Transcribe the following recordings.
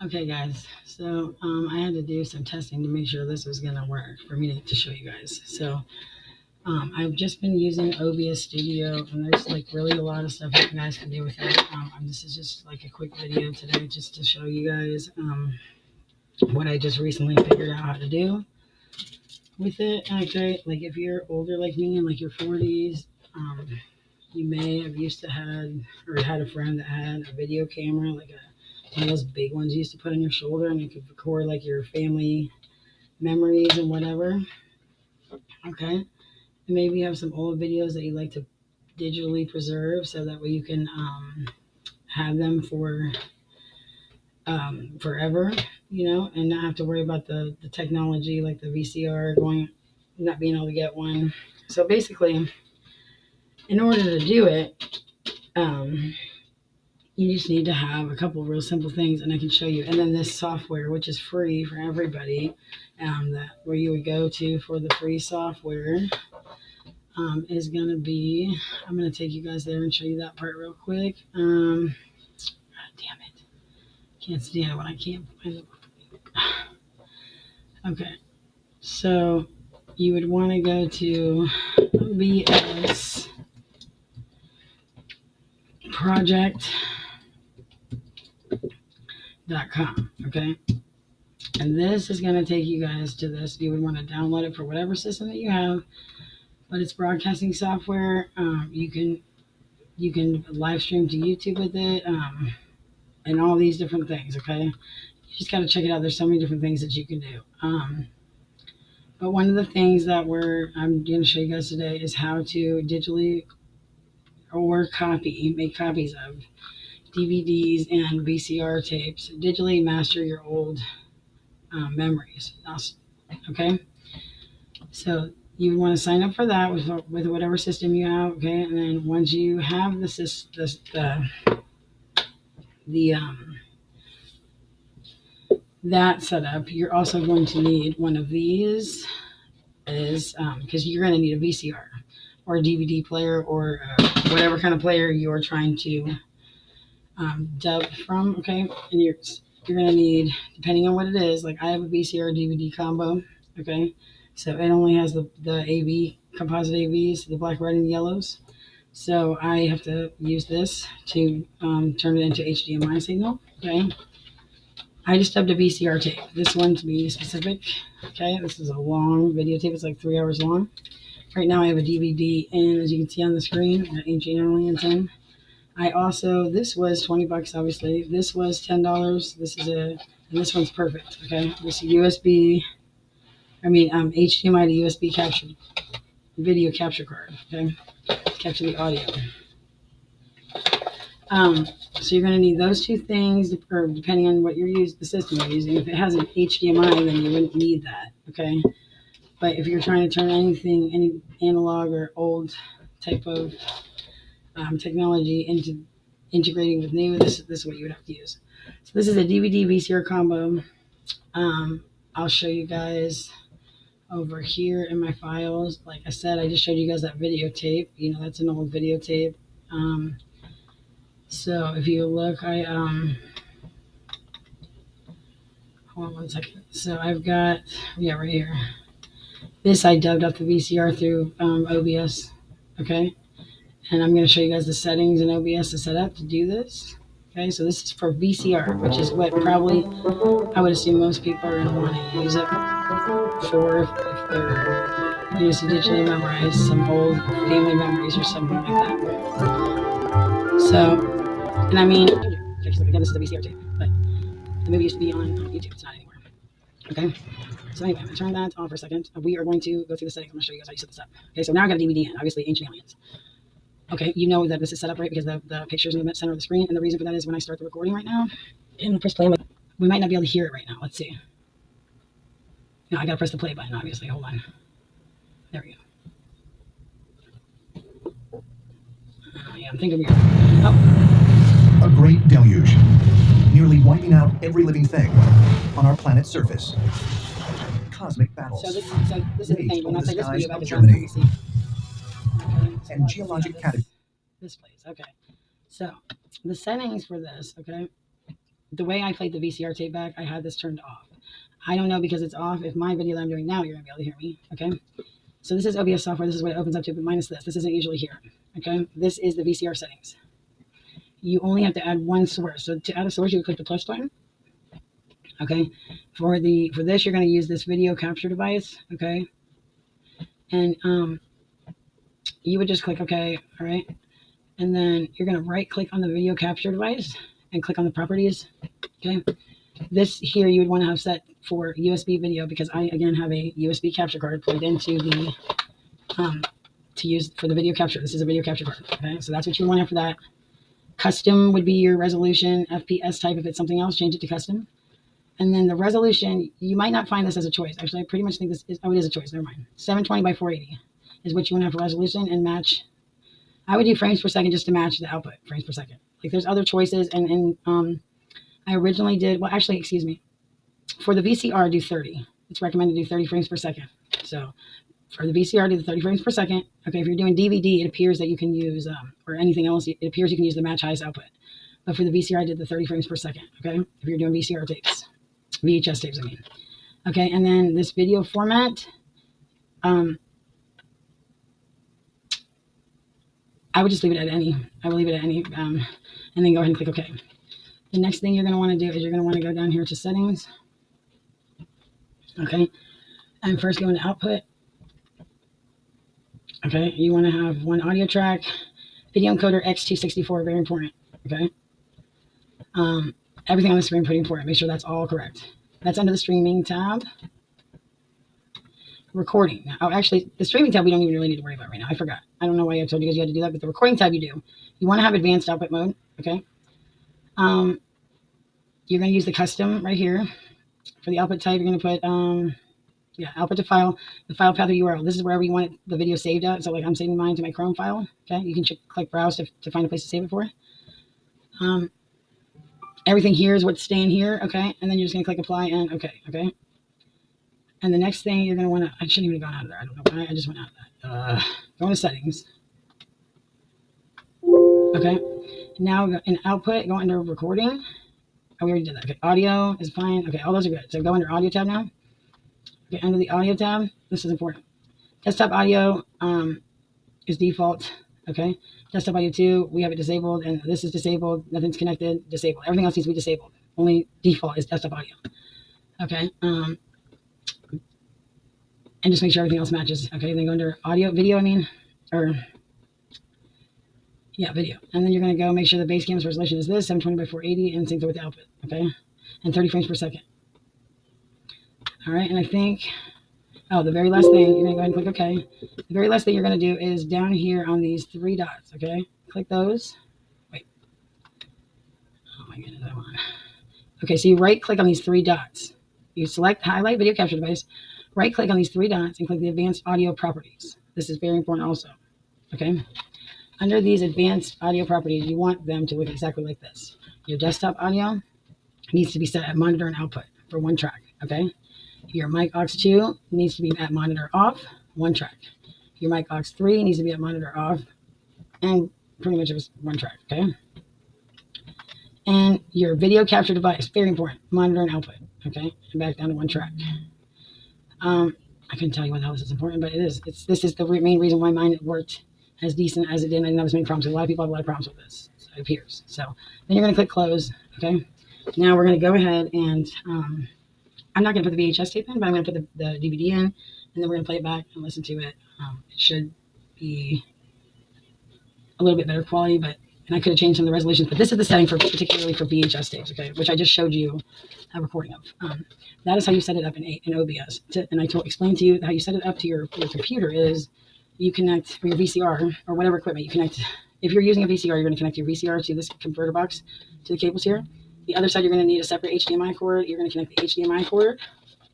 Okay, guys. So I had to do some testing to make sure this was gonna work for me to show you guys. So I've just been using OBS Studio, and there's like really a lot of stuff that you guys can do with it. This is just like a quick video today, just to show you guys what I just recently figured out how to do with it. Okay, like if you're older like me in like your 40s, you may have used to had a friend that had a video camera, like one of those big ones you used to put on your shoulder, and you could record like your family memories and whatever. Okay, and maybe you have some old videos that you like to digitally preserve, so that way you can have them for forever, and not have to worry about the technology like the VCR not being able to get one. So basically, in order to do it, you just need to have a couple of real simple things, and I can show you. And then this software, which is free for everybody, where you would go to for the free software, is going to be, I'm going to take you guys there and show you that part real quick. God damn it. Can't stand it when I can't find it. Okay. So you would want to go to OBS project.com. Okay. And this is going to take you guys to this. You would want to download it for whatever system that you have, but it's broadcasting software. You can live stream to YouTube with it, and all these different things. Okay, you just got to check it out. There's so many different things that you can do. But one of the things that I'm going to show you guys today is how to digitally make copies of DVDs and VCR tapes, digitally master your old memories. Okay, so you want to sign up for that with whatever system you have. Okay, and then once you have that set up, you're also going to need one of these, because you're going to need a VCR or a DVD player, or whatever kind of player you're trying to dub from. Okay, and you're going to need, depending on what it is, like I have a VCR DVD combo. Okay, so it only has the AV, composite AVs, the black, red, and yellows. So I have to use this to turn it into HDMI signal. Okay, I just dubbed a VCR tape. This one, to be specific. Okay, this is a long videotape. It's like 3 hours long. Right now I have a DVD in, as you can see on the screen, Ancient Aliens in. This was $20, obviously. This was $10. And this one's perfect. Okay, this HDMI to USB video capture card. Okay, capture the audio. So you're going to need those two things, or depending on what the system you're using. If it has an HDMI, then you wouldn't need that. Okay, but if you're trying to turn any analog or old type of technology into integrating with new, this is what you would have to use. So this is a DVD VCR combo. I'll show you guys over here in my files. Like I said, I just showed you guys that videotape. That's an old videotape. So if you look, hold on one second. So I've got, right here. This I dubbed up the VCR through OBS. Okay, and I'm going to show you guys the settings in OBS to set up to do this. Okay, so this is for VCR, which is what probably I would assume most people are going to want to use it for, if they're used to digitally memorize some old family memories or something like that. So, and I mean, again, this is a VCR tape, but the movie used to be on YouTube. It's not anymore. Okay, so anyway, I'm going to turn that off for a second. We are going to go through the settings. I'm going to show you guys how you set this up. Okay, so now I got a DVD in, obviously Ancient Aliens. Okay, you know that this is set up right because the picture's in the center of the screen, and the reason for that is when I start the recording right now, and press play, we might not be able to hear it right now. Let's see. No, I gotta press the play button, obviously. Hold on. There we go. I'm thinking weird. A great deluge, nearly wiping out every living thing on our planet's surface. Cosmic battles. So this is the thing. When I say this video back, Germany. Okay, so And geologic category. This place. Okay. So the settings for this. Okay. the way I played the VCR tape back, I had this turned off. I don't know because it's off. If my video that I'm doing now, you're gonna be able to hear me. Okay. So this is OBS software. This is what it opens up to, but minus this. This isn't usually here. Okay. This is the VCR settings. You only have to add one source. So to add a source, you would click the plus button. Okay. For this, you're going to use this video capture device. Okay. And you would just click OK. All right. And then you're going to right click on the video capture device and click on the properties. Okay. This here you would want to have set for USB video because I again have a USB capture card plugged into the to use for the video capture. This is a video capture card. Okay. So that's what you want to have for that. Custom would be your resolution, FPS type. If it's something else, change it to custom. And then the resolution, you might not find this as a choice. Actually, I pretty much think this is, oh, it is a choice. Never mind. 720 by 480 is what you want to have for resolution and match. I would do frames per second just to match the output, frames per second. Like there's other choices. And I originally did, well, actually, excuse me. For the VCR, do 30. It's recommended to do 30 frames per second. So for the VCR, do the 30 frames per second. Okay, if you're doing DVD, it appears that you can use, or anything else, it appears you can use the match highest output. But for the VCR, I did the 30 frames per second. Okay, if you're doing VCR tapes. VHS tapes, I mean. Okay, and then this video format, I would just leave it at any. I would leave it at any, and then go ahead and click OK. The next thing you're going to want to do is you're going to want to go down here to settings. Okay, and first go into output. Okay, you want to have one audio track, video encoder X264, very important. Okay, everything on the screen pretty important. Make sure that's all correct. That's under the streaming tab. Recording. Now, oh, actually, the streaming tab we don't even really need to worry about right now. I forgot. I don't know why I told you guys you had to do that, but the recording tab you do. You want to have advanced output mode. Okay. You're going to use the custom right here. For the output type, you're going to put output to file, the file path or URL. This is wherever you want the video saved at. So like I'm saving mine to my Chrome file. Okay, you can click browse to find a place to save it for. Everything here is what's staying here. Okay, and then you're just gonna click apply and okay. Okay, and the next thing you're gonna want to, I shouldn't even have gone out of there. I don't know why I just went out of that. Go into settings. Okay, now in output, go under recording. Oh, we already did that. Okay, audio is fine. Okay, all those are good. So go under audio tab now. Okay, under the audio tab, this is important. Desktop audio is default. Okay, desktop audio 2, we have it disabled, and this is disabled. Nothing's connected. Disabled. Everything else needs to be disabled. Only default is desktop audio. Okay, and just make sure everything else matches. Okay, then go under audio, video. Video, and then you're gonna go make sure the base cam's resolution is this 720 by 480, and sync it with the output. Okay, and 30 frames per second. All right, and I think, the very last thing, you're going to go ahead and click OK. The very last thing you're going to do is down here on these 3 dots, okay? Click those. Wait. Oh, my goodness, I want. Okay, so you right-click on these 3 dots. You select Highlight Video Capture Device, right-click on these 3 dots, and click the Advanced Audio Properties. This is very important also, okay? Under these Advanced Audio Properties, you want them to look exactly like this. Your desktop audio needs to be set at monitor and output for 1 track, okay? Your mic aux 2 needs to be at monitor off, 1 track. Your mic aux 3 needs to be at monitor off, and pretty much it was 1 track, okay? And your video capture device, very important, monitor and output, okay? And back down to 1 track. I couldn't tell you when that was important, but it is. This is the main reason why mine worked as decent as it did. I didn't have as many problems. A lot of people have a lot of problems with this, so it appears. So then you're going to click close, okay? Now we're going to go ahead and... I'm not going to put the VHS tape in, but I'm going to put the DVD in, and then we're going to play it back and listen to it. It should be a little bit better quality, and I could have changed some of the resolutions, but this is the setting particularly for VHS tapes, okay, which I just showed you a recording of. That is how you set it up in OBS. And I explained to you how you set it up to your computer is you connect for your VCR or whatever equipment you connect. If you're using a VCR, you're going to connect your VCR to this converter box, to the cables here. The other side, you're going to need a separate HDMI cord. You're going to connect the HDMI cord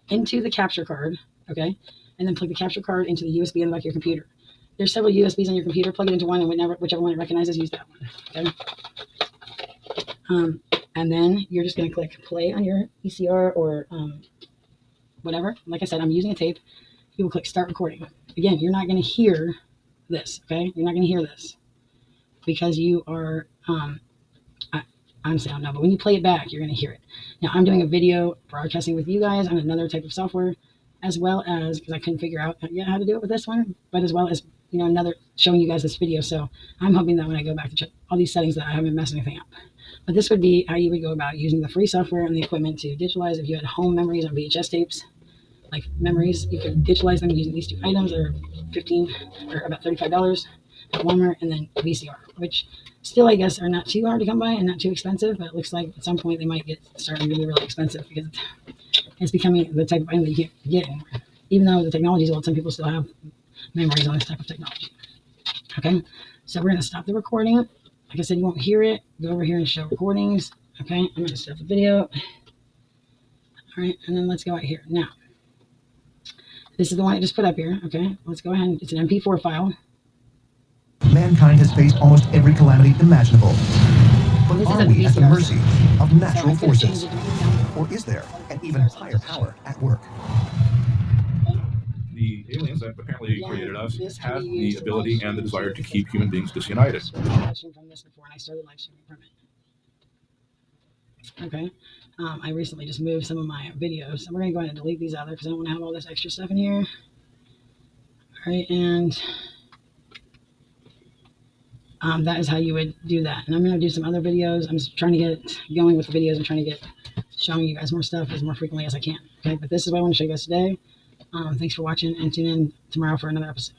into the capture card, okay? And then plug the capture card into the USB in the back of your computer. There's several USBs on your computer. Plug it into one, and whichever one it recognizes, use that one, okay? And then you're just going to click play on your VCR or whatever. Like I said, I'm using a tape. You will click start recording. Again, you're not going to hear this, okay? You're not going to hear this because you are... Honestly, I don't know. But when you play it back, you're going to hear it. Now, I'm doing a video broadcasting with you guys on another type of software, as well as, because I couldn't figure out yet how to do it with this one, but as well as, another showing you guys this video. So I'm hoping that when I go back to check all these settings that I haven't messed anything up. But this would be how you would go about using the free software and the equipment to digitalize. If you had home memories on VHS tapes, like memories, you could digitalize them using these two items. They're about $35 at Walmart, and then VCR, which still, I guess, are not too hard to come by and not too expensive, but it looks like at some point they might get starting to be really expensive because it's becoming the type of item that you can't get anymore. Even though the technology is old, some people still have memories on this type of technology. Okay, so we're going to stop the recording. Like I said, you won't hear it. Go over here and show recordings. Okay, I'm going to stop the video. All right, and then let's go out here. Now, this is the one I just put up here. Okay, let's go ahead. It's an MP4 file. Mankind has faced almost every calamity imaginable. But are we at the mercy of natural forces? Or is there an even higher power at work? The aliens that apparently created us had the ability and the desire to keep human beings disunited. From this before, and I started live streaming from it. Okay, I recently just moved some of my videos, so we're going to go ahead and delete these out there because I don't want to have all this extra stuff in here. All right, and that is how you would do that. And I'm going to do some other videos. I'm just trying to get going with the videos and trying to get showing you guys more stuff as more frequently as I can. Okay, but this is what I want to show you guys today. Thanks for watching, and tune in tomorrow for another episode.